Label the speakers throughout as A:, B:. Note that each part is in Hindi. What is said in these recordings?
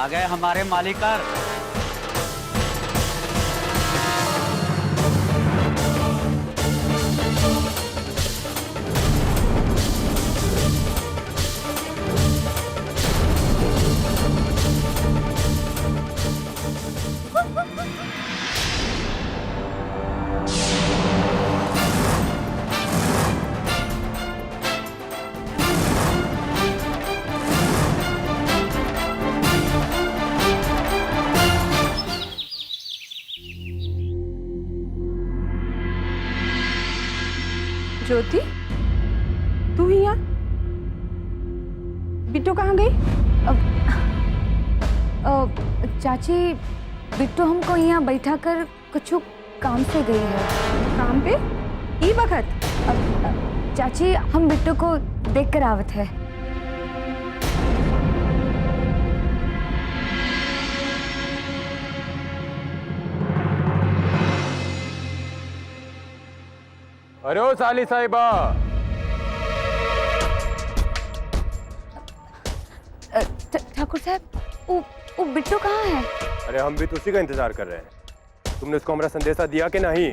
A: आ गए हमारे मालिकार।
B: ज्योति, तू ही यहाँ? बिट्टू कहाँ गई?
C: चाची, बिट्टू हमको यहाँ बैठा कर कुछ काम से गई है।
B: काम पे? ई वक्त?
C: चाची, हम बिट्टू को देख कर आवत है।
D: अरे ओ साली साहिबा,
C: ठाकुर साहब, वो बिट्टू कहाँ है?
D: अरे हम भी तो उसी का इंतजार कर रहे हैं। तुमने उसको हमारा संदेशा दिया कि नहीं?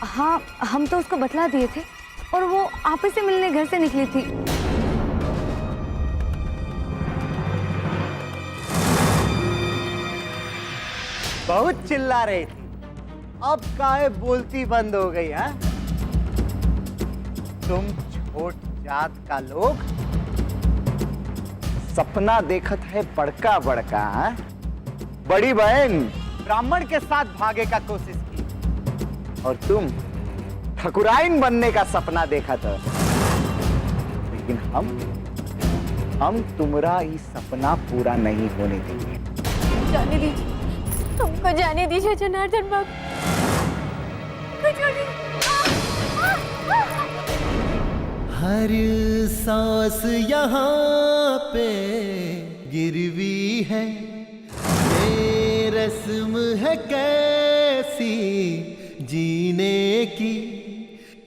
C: हाँ, हम तो उसको बतला दिए थे और वो आप ही से मिलने घर से निकली थी।
E: बहुत चिल्ला रही थी, अब काहे बोलती बंद हो गई है? तुम छोट जात का लोग सपना देखत है बड़का बड़का है? बड़ी बहन ब्राह्मण के साथ भागे का कोशिश की और तुम ठकुराइन बनने का सपना देखा था। लेकिन हम तुम्हारा ये सपना पूरा नहीं होने देंगे।
F: जाने दीजिए, हमको जाने दीजिए जनार्दन बाबू।
G: हर सांस यहाँ पे गिरवी है, ये रस्म है कैसी जीने की,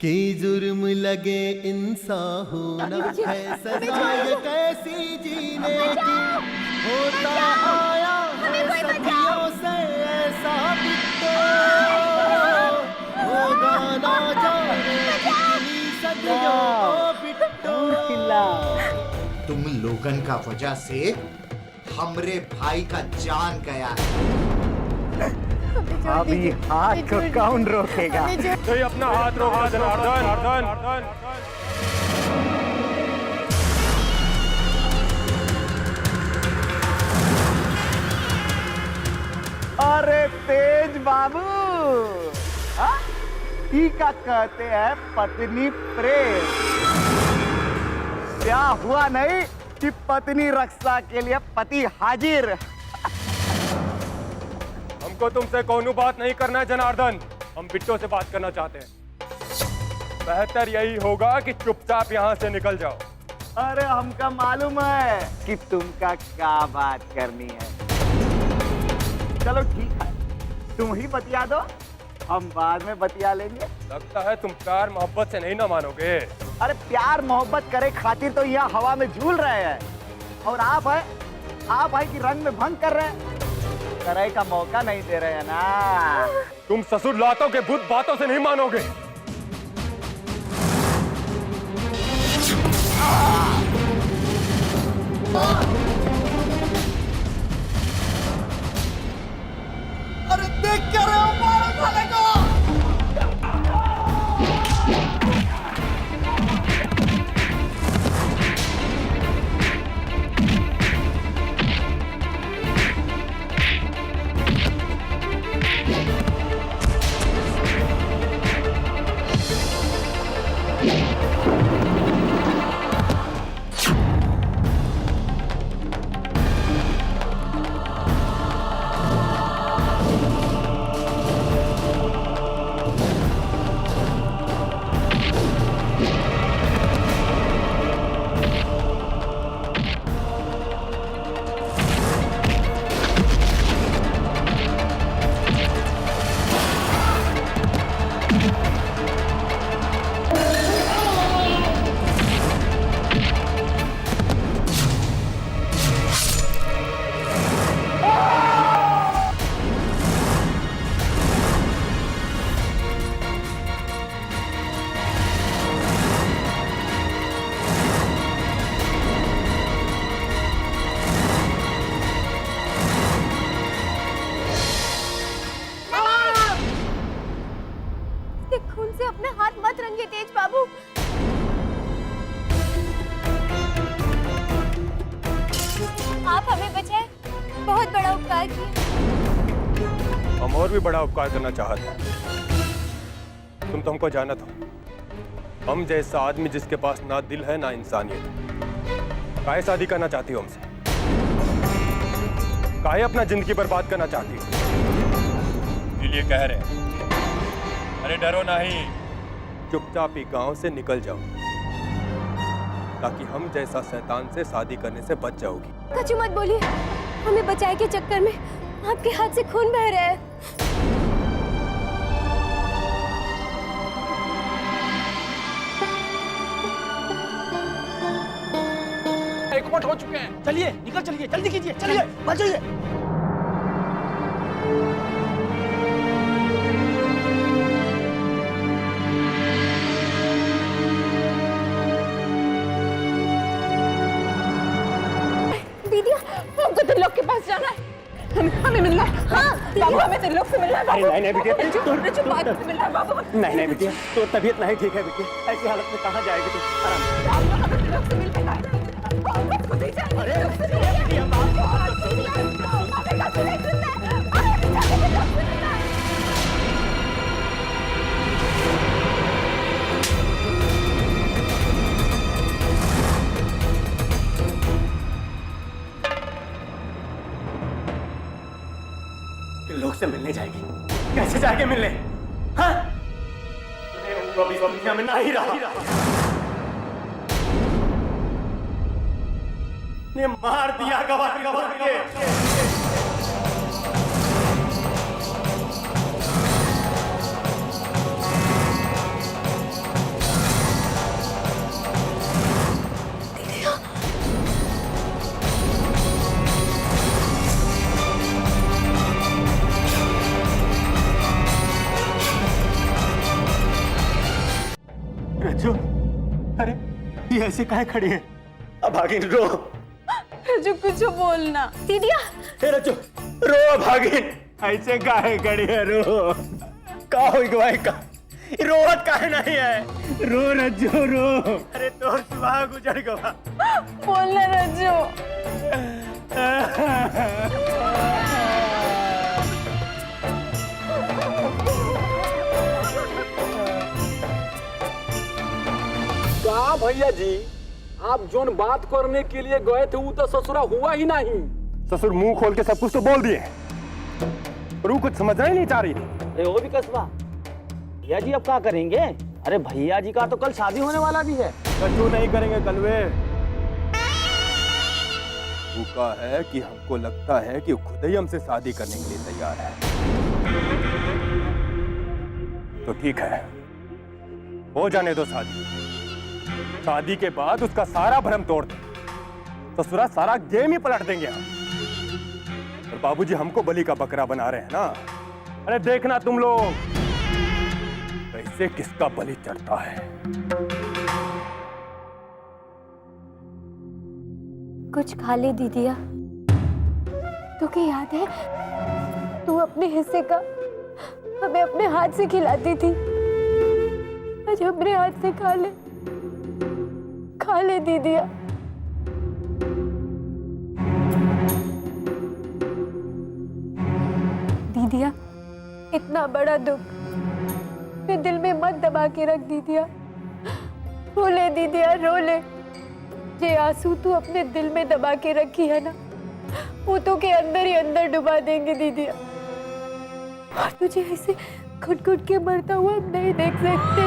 G: कि जुर्म लगे इंसान होना है सजा ये कैसी जीने की। होता आया है सदियों से ऐसा बिट्टू, होगा ना जाने कितनी सदियों बिट्टू।
H: तुम लोगन का वजह से हमरे भाई का जान गया है।
E: अभी हाथ को कौन रोकेगा?
D: तो ये अपना हाथ रोका जनार्दन।
E: अरे तेज बाबू, हाँ? ई का कहते हैं पत्नी प्रेम। क्या हुआ नहीं कि पत्नी रक्षा के लिए पति हाजिर।
D: हमको तुमसे कौनो बात नहीं करना है जनार्दन, हम बिट्टू से बात करना चाहते हैं। बेहतर यही होगा कि चुपचाप यहाँ से निकल जाओ।
E: अरे हमका मालूम है कि तुमका क्या बात करनी है। चलो ठीक है, तुम ही बतिया दो, हम बाद में बतिया लेंगे।
D: लगता है तुम प्यार मोहब्बत से नहीं ना मानोगे।
E: अरे प्यार मोहब्बत करे खातिर तो यहाँ हवा में झूल रहे हैं, और आप है कि रंग में भंग कर रहे हैं, तरह का मौका नहीं दे रहे हैं ना।
D: तुम ससुर लातों के भूत बातों से नहीं मानोगे।
G: अरे देख क्या रहे हो, मारो साले को।
F: के खून से अपने हाथ मत रंगिए तेज बाबू। आप हमें बचाए, बहुत बड़ा उपकार किया।
D: हम और भी बड़ा उपकार करना चाहते हैं। तुम तो हमको जानत हो, हम जैसा आदमी जिसके पास ना दिल है ना इंसानियत, काहे शादी करना चाहती हो हमसे? काहे अपना जिंदगी बर्बाद करना चाहती हो? इसलिए कह रहे हैं, अरे डरो नहीं, चुपचाप ही गांव से निकल जाओ, ताकि हम जैसा शैतान से शादी करने से बच जाओगी।
F: कचू मत बोलिए, हमें बचाए के चक्कर में आपके हाथ से खून बह रहा है।
G: एकवट हो चुके हैं, चलिए निकल चलिए, जल्दी कीजिए, चलिए बचिए।
F: दीदी हमको त्रिलोक के पास जाना है, हमें मिलना है। हाँ बाबू, हमें त्रिलोक से मिलना है बाबू।
E: नहीं बिटिया,
F: बात से मिलना है बाबू।
E: नहीं बिटिया, तो तबीयत नहीं ठीक है बिटिया, ऐसी हालत में कहाँ जाएगी तू? आराम से।
F: बाबू, हमें त्रिलोक से मिलना है। बाबू, खुद ही जाइए।
E: अरे
F: हमें का सुने सुनना है। हमें जाके त्रिलोक से मिलना है।
E: लोग से मिलने जाएगी, कैसे जाके मिलने? हाँ? वो अभी दुनिया में नहीं रहा, ने मार दिया गवाह के। रज्जू, अरे ये ऐसे काहे खड़ी है? अब भागिन रो।
F: रज्जू कुछ बोलना। दीदिया
E: हे रज्जू, रो भागिन, ऐसे काहे खड़ी है? रो का होई गवाई का, रोवत काहे नहीं है? रो रज्जू रो, अरे तोर सुहा गुजर गवा।
F: बोलना रज्जू।
G: का भैया जी, आप जोन बात करने के लिए गए थे वो तो ससुरा हुआ ही नहीं।
D: ससुर मुंह खोल के सब कुछ तो बोल दिए, पर वो कुछ समझना ही नहीं चाह रही थी।
A: अरे वो भी कसबा भैया जी अब क्या करेंगे? अरे भैया जी का तो कल शादी होने वाला भी है।
D: कचू नहीं करेंगे कलवे। वो कहा है कि हमको लगता है कि वो खुद ही हमसे शादी करने के लिए तैयार है। तो ठीक है, हो जाने दो शादी। शादी के बाद उसका सारा भ्रम तोड़ दे, ससुरा सारा गेम ही पलट देंगे हम। और बाबूजी हमको बलि का बकरा बना रहे हैं ना। अरे देखना तुम लोग कैसे किसका बलि चढ़ता है।
F: कुछ खा ले दीदिया। तुझे याद है तू अपने हिस्से का हमें अपने हाथ से खिलाती थी। आज अपने हाथ से खा ले दीदिया। दीदिया, इतना बड़ा दुख अपने दिल में मत दबा के रख दीदिया। रो ले दीदिया, रो ले। ये आंसू तू अपने दिल में दबा के रखी है ना, वो तो के अंदर ही अंदर डुबा देंगे दीदिया। और तुझे ऐसे घुट-घुट के मरता हुआ हम नहीं देख सकते।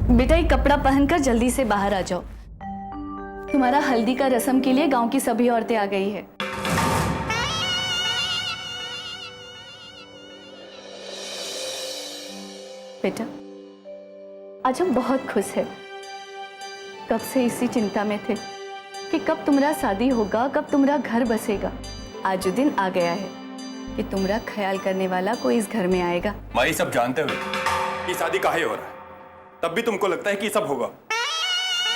I: बेटा ये कपड़ा पहनकर जल्दी से बाहर आ जाओ। तुम्हारा हल्दी का रस्म के लिए गांव की सभी औरतें आ गई है। बेटा आज हम बहुत खुश हैं। कब से इसी चिंता में थे कि कब तुम्हारा शादी होगा, कब तुम्हारा घर बसेगा। आज जो दिन आ गया है कि तुम्हारा ख्याल करने वाला कोई इस घर में आएगा।
D: माँ, सब जानते हुए कि शादी काहे हो रहा है, तब भी तुमको लगता है कि सब होगा?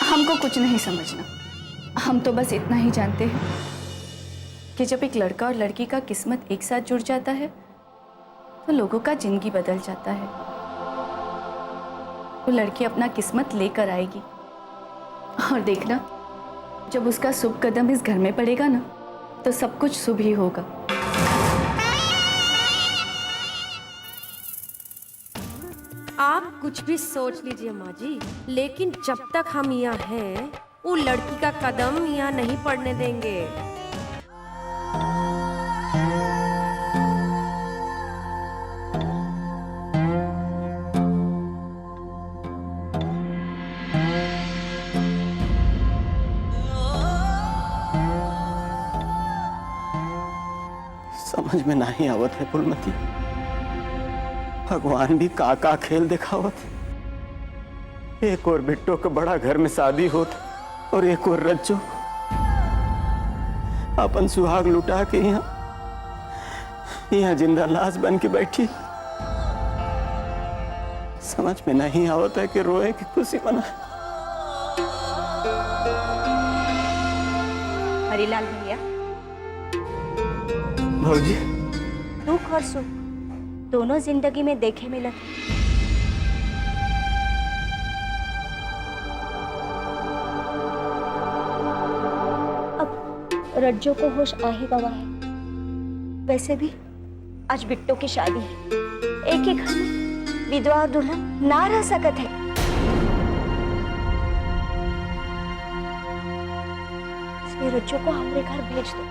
I: हमको कुछ नहीं समझना। हम तो बस इतना ही जानते हैं कि जब एक लड़का और लड़की का किस्मत एक साथ जुड़ जाता है तो लोगों का जिंदगी बदल जाता है। वो लड़की अपना किस्मत लेकर आएगी और देखना जब उसका शुभ कदम इस घर में पड़ेगा ना तो सब कुछ शुभ ही होगा।
F: आप कुछ भी सोच लीजिए माँ जी, लेकिन जब तक हम यहाँ हैं वो लड़की का कदम यहाँ नहीं पड़ने देंगे।
A: समझ में नहीं आवत है फूलमती। भगवान भी का खेल दिखावत। एक और बिट्टो के बड़ा घर में शादी होत और एक और रज्जो अपन सुहाग लुटा के यहाँ जिंदा लाश बन के बैठी। समझ में नहीं आवत है कि रोए की खुशी मना।
J: हरिलाल भैया,
A: भौजी
J: दुख और सुख दोनों जिंदगी में देखे मिलत। अब रज्जो को होश आ ही गवा है। वैसे भी आज बिट्टो की शादी है। एक ही घर में विधवा और दुल्हन ना रह सकत है। इसलिए रज्जो को हमारे घर भेज दो।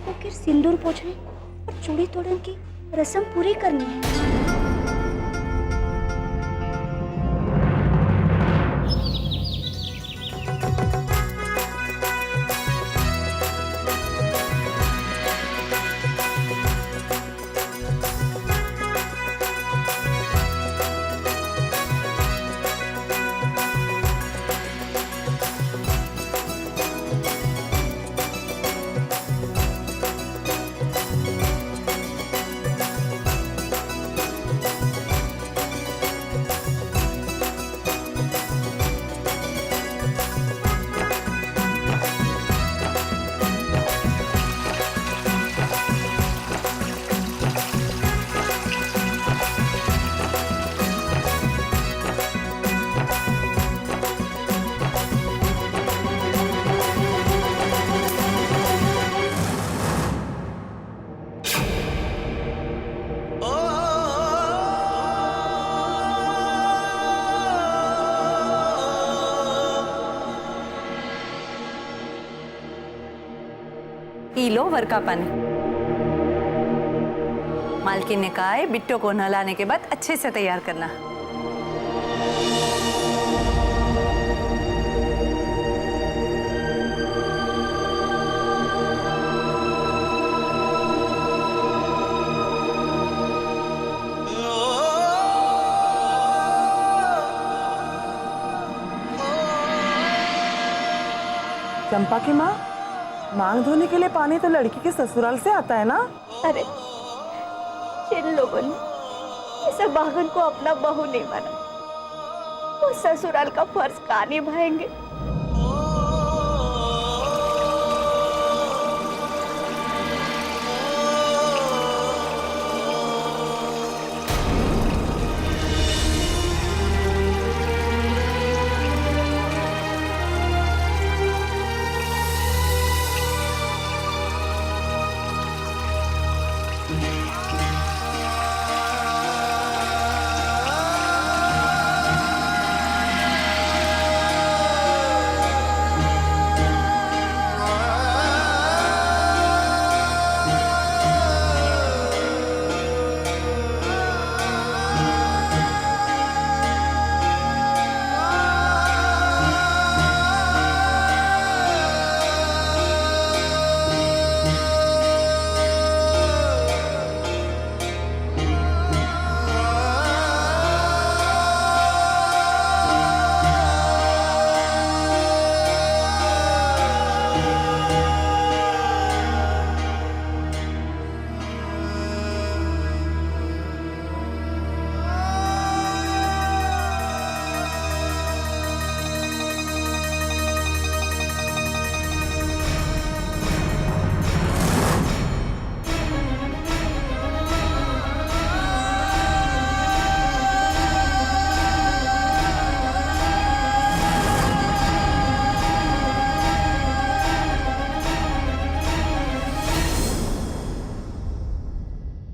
J: तो फिर सिंदूर पोछने और चूड़ी तोड़ने की रस्म पूरी करनी है।
K: लो वर का पानी। मालकिन ने कहा है बिट्टो को नहलाने के बाद अच्छे से तैयार करना।
L: चंपा की माँ, मांग धोने के लिए पानी तो लड़की के ससुराल से आता है ना?
J: अरे जिन लोगों ने इस बागन को अपना बहू नहीं माना वो ससुराल का फर्ज का निभाएंगे।